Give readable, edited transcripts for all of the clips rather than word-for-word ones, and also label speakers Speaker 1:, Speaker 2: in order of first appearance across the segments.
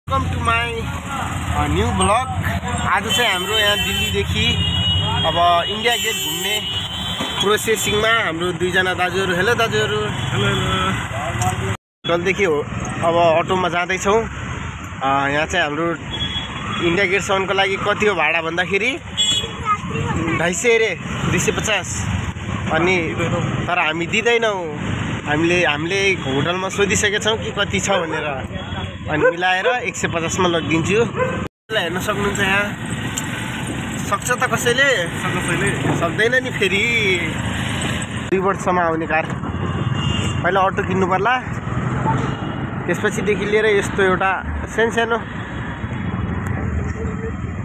Speaker 1: Welcome to my new blog. आज चाहिँ हाम्रो यहाँ दिल्लीदेखि अब इन्डिया गेट घुम्ने प्रोसेसिङमा हाम्रो दुईजना दाजुहरू। हेलो दाजुहरू। Hello hello. कलदेखि अब अटोमा जाँदैछौँ। यहाँ चाहिँ हाम्रो इन्डिया गेटसम्मको लागि कति हो भाडा भन्दाखेरि 250 अरे 250। अनि तर हामी दिँदैनौँ। हामीले होटलमा सोधिसकेका छौँ कि कति छ भनेर, अनि मिलाएर 150 मा लगिदिन्छु। हेर्न सक्नुहुन्छ यहाँ। सक्छ त कसैले सक्दैन नि। फेरि 2 वर्षसम्म आउने कार। पहिला अटो किन्नु पर्ला, त्यसपछिदेखि लिएर यस्तो एउटा सानो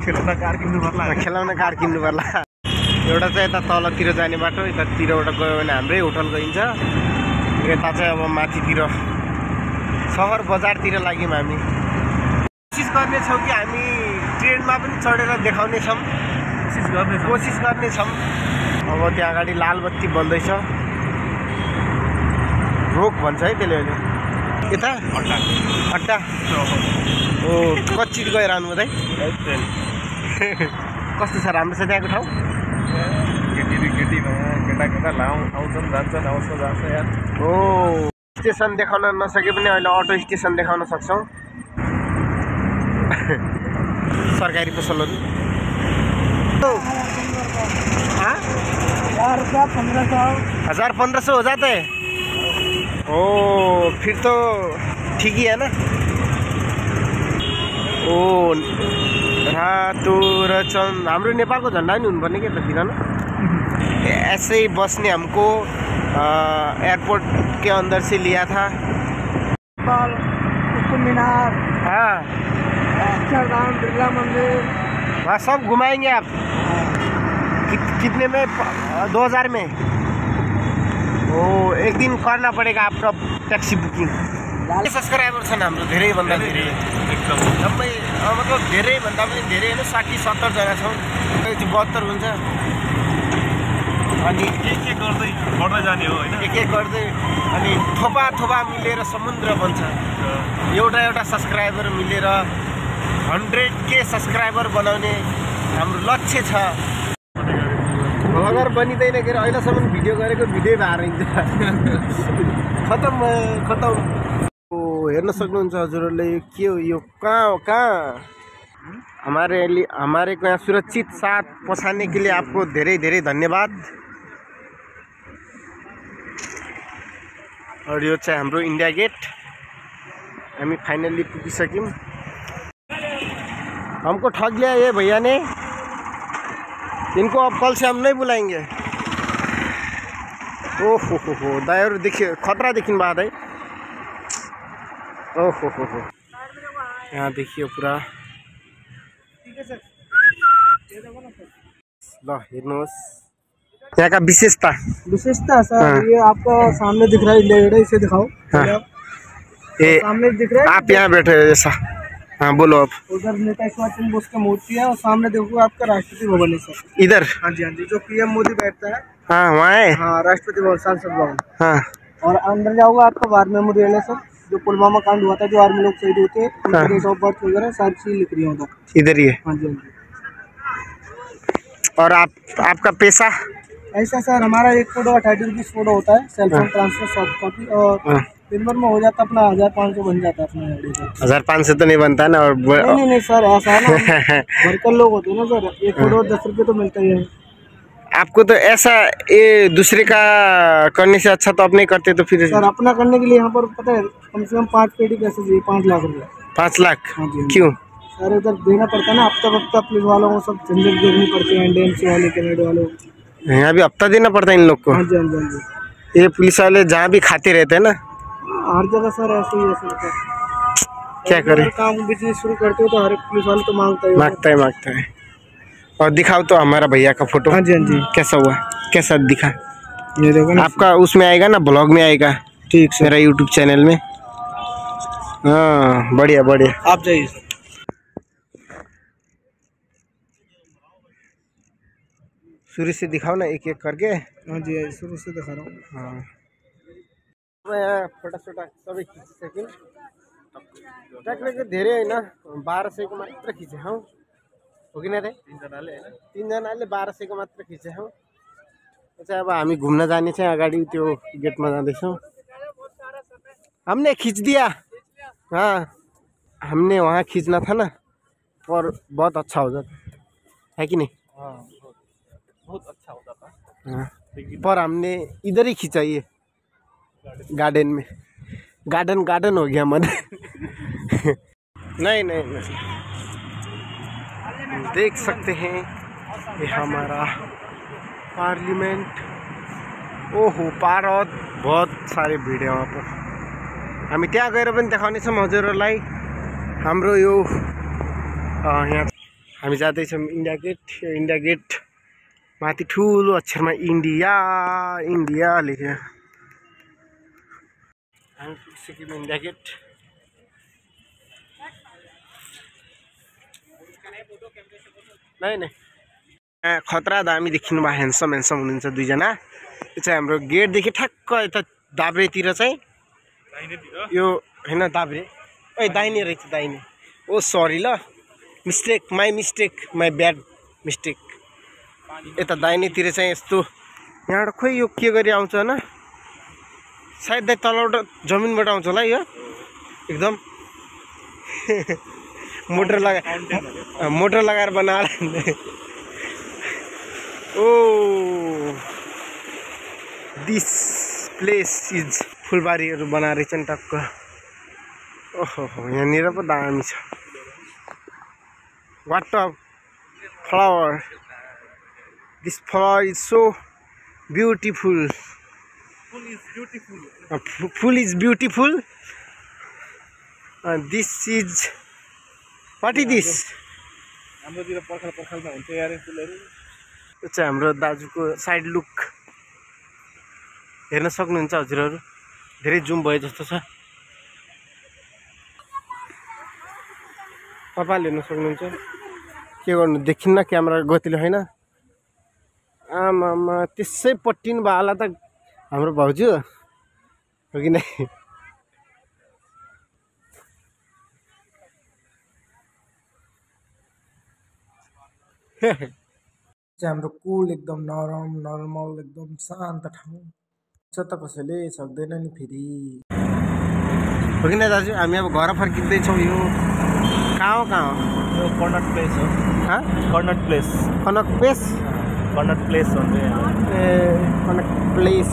Speaker 1: खेलौना कार किन्नु पर्ला। एउटा चाहिँ यता तलतिर जाने बाटो, यतातिरबाट गयो भने हाम्रै होटल गइन्छ। यता चाहिँ अब माथितिर सहर बजारतिर लाग्यौँ हामी। कोसिस गर्नेछौँ कि हामी ट्रेनमा पनि चढेर देखाउनेछौँ। कोसिस गर्नेछौँ। अब त्यहाँ अगाडि लाल बत्ती बल्दैछ, रोक भन्छ है त्यसले अहिले। यता अड्डा ओ कच्ची गएर आउनु हुँदै। कस्तो छ? राम्रो छ त्यहाँको ठाउँ? केटा आउँछ यार। ओ स्टेसन देखाउन नसके पनि अहिले अटो स्टेसन देखाउन सक्छौँ। सरकारी पसलहरू 1500 हो जाते। ओ फिर तो ठीक ही है ना। ओ रातो र चन्द हाम्रो नेपालको झन्डा नि हुनुपर्ने के त फिर न। ऐसे ही बस ने हमको एयरपोर्ट के अंदर से लिया था। कुतुब मीनार, हाँ, अक्षरधाम, बिरला मंदिर, वहाँ सब घुमाएंगे आप। कितने में? 2000 में। ओ एक दिन करना पड़ेगा आपका टैक्सी बुकिंग। सब्सक्राइबर छन् हाम्रो धेरैभन्दा धेरै, एकदम सबै मतलब धेरैभन्दा पनि धेरै होइन, 60-70 जना छौँ। 72 हुन्छ। अनि एक गर्दै बढ्दै जाने हो होइन, एक गर्दै। अनि थोपा मिलेर समुद्र बन्छ। एउटा सब्सक्राइबर मिलेर 100K सब्सक्राइबर बनाउने हाम्रो लक्ष्य छ। ब्लगर बनिँदैन के अहिलेसम्म भिडियो गरेको भिडियो भएर खतम। ओ हेर्न सक्नुहुन्छ हजुरहरूले के हो यो? कहाँ हमारे को यहाँ सुरक्षित साथ पहुँचाने के लिए आपको धेरै धन्यवाद। और यो चाहिँ हाम्रो इन्डिया गेट। हामी फाइनली पुगिसक्यौँ। हमको ठग लिया ये भैया ने। इनको अब कल से हम नहीं बुलाएंगे। ओहो दाइहरू देखियो, खतरा देखिनु भएको है। ओहो यहाँ देखियो पुरा। ल हेर्नुहोस् यहाँ का विशेषता सर। ये आपका सामने दिख रहा है इंडिया गेट, इसे दिखाओ। हाँ। ये सामने दिख रहा है। आप यहाँ बैठे हो ऐसा। हाँ बोलो आप। उधर नेता सुभाष चंद्र बोस का मूर्ति है और सामने देखो आपका राष्ट्रपति भवन है सर। इधर? हाँ जी जो PM मोदी बैठता है। हाँ वहाँ है। हाँ राष्ट्रपति भवन, संसद भवन। हाँ और अंदर जाओगे आपका वार मेमोरियल है सर, जो पुलवामा कांड हुआ था, जो आर्मी लोग शहीद होते हैं, डेट ऑफ बर्थ वगैरह सारी चीज लिख रही है उधर। इधर ही है? हाँ जी। और आपका पैसा ऐसा सर, हमारा एक फोटो 30 रुपीज़ फोटो होता है, सेलफोन ट्रांसफर सॉफ्ट कॉपी, और दिन भर में हो जाता अपना 1500 बन जाता है अपना। 1500 तो नहीं बनता ना। और नहीं सर ऐसा है ना, वर्कर लोग होते हैं ना सर, एक फोटो 10 रुपये तो मिलता ही है। आपको तो ऐसा ये दूसरे का करने से अच्छा तो अपने करते तो फिर। सर अपना करने के लिए यहाँ पर पता है कम से कम 5 पेटी पैसे चाहिए, 5 लाख रुपये। 5 लाख? हाँ जी। क्यों सर? उधर देना पड़ता है ना, हफ्ता पुलिस वालों को सब झंझट देखनी पड़ती है, NDMC वाले, कैनेडा वालों। यहाँ भी हफ्ता देना पड़ता है इन लोग को? हाँ जी। ये पुलिस वाले जहाँ भी खाते रहते हैं ना, हर जगह सर ऐसे ही है। क्या करें, काम बिजनेस शुरू करते हो तो हर एक पुलिस वाले तो मांगता है। और दिखाओ तो हमारा भैया का फोटो। हाँ जी। कैसा हुआ? कैसा दिखा? ये देखो ना, आपका उसमें आएगा ना, ब्लॉग में आएगा। ठीक है, मेरा यूट्यूब चैनल में। हाँ बढ़िया आप जाइए। शुरू से दिखाओ ना एक करके। हाँ जी शुरू से दिखा रहा हूँ। हाँ फोटा सबै खिचिसकेँ। ट्याक्कै धेरै होइन 1200 को मात्र खिचे हौ हो कि न रे तीनजनाले 1200 को मात्र खिचे हौ चाहिँ अब हामी घुम्न जाने चाहिँ अगाडि त्यो गेटमा जाँदैछौँ हमने खींच दिया हाँ हमने वहाँ खींचना था ना और बहुत अच्छा हो जाता है कि नहीं
Speaker 2: बहुत अच्छा होता था
Speaker 1: हाँ पर हमने इधर ही खींचा ये गार्डन में गार्डन हो गया मत नहीं नहीं नहीं देख सकते हैं ये हमारा पार्लियामेंट ओहो पार्क बहुत सारे भीड़ है वहाँ पर हामी त्यहाँ गएर पनि देखाउनेछौँ हजुरहरूलाई हाम्रो यो यहाँ हामी जाँदैछौँ इन्डिया गेट माथि ठुलो अक्षरमा इन्डिया इन्डिया लेख्यो हामी पुगिसक्यौँ इन्डिया गेट नहीं नहीं खतरा दामी देखिनु भयो ह्यान्डसम हुनुहुन्छ दुईजना यो चाहिँ हाम्रो गेटदेखि ठ्याक्क यता दाब्रेतिर चाहिँ यो हैन दाब्रे ओइ दाहिने रहेछ दाहिने ओ सरी ल मिस्टेक माई ब्याड मिस्टेक यता दाहिनेतिर चाहिँ यस्तो यहाँबाट खोइ यो के गरी आउँछ हैन सायद तलबाट जमिनबाट आउँछ होला यो एकदम मोटर लगाएर बनाएर ओ दिस प्लेस इज फुलबारीहरू बनाएर चाहिँ टक्क ओहो यहाँनिर पो दामी छ what a flower this flower is so beautiful फुल is beautiful this is what is this
Speaker 2: हाम्रोतिर पर्खालमा हुन्छ यार फुलहरू
Speaker 1: यो चाहिँ हाम्रो दाजुको साइड लुक हेर्न सक्नुहुन्छ हजुरहरू धेरै जुम भयो जस्तो छ तपाईले हेर्न सक्नुहुन्छ के गर्नु देखिन्न क्यामेरा गतिले हैन आमामा त्यसै पट्टिनु बाला त हाम्रो भाउजू हो कि नै हाम्रो कुल एकदम नरम नर्मल एकदम शान्त ठाउँ छ त कसैले सक्दैन नि फेरि हो कि न दाजु हामी अब घर फर्किँदैछौँ यो कहाँ हो
Speaker 2: यो कर्नट प्लेस हो कर्नट प्लेस
Speaker 1: भन्दै
Speaker 2: ए कर्नट प्लेस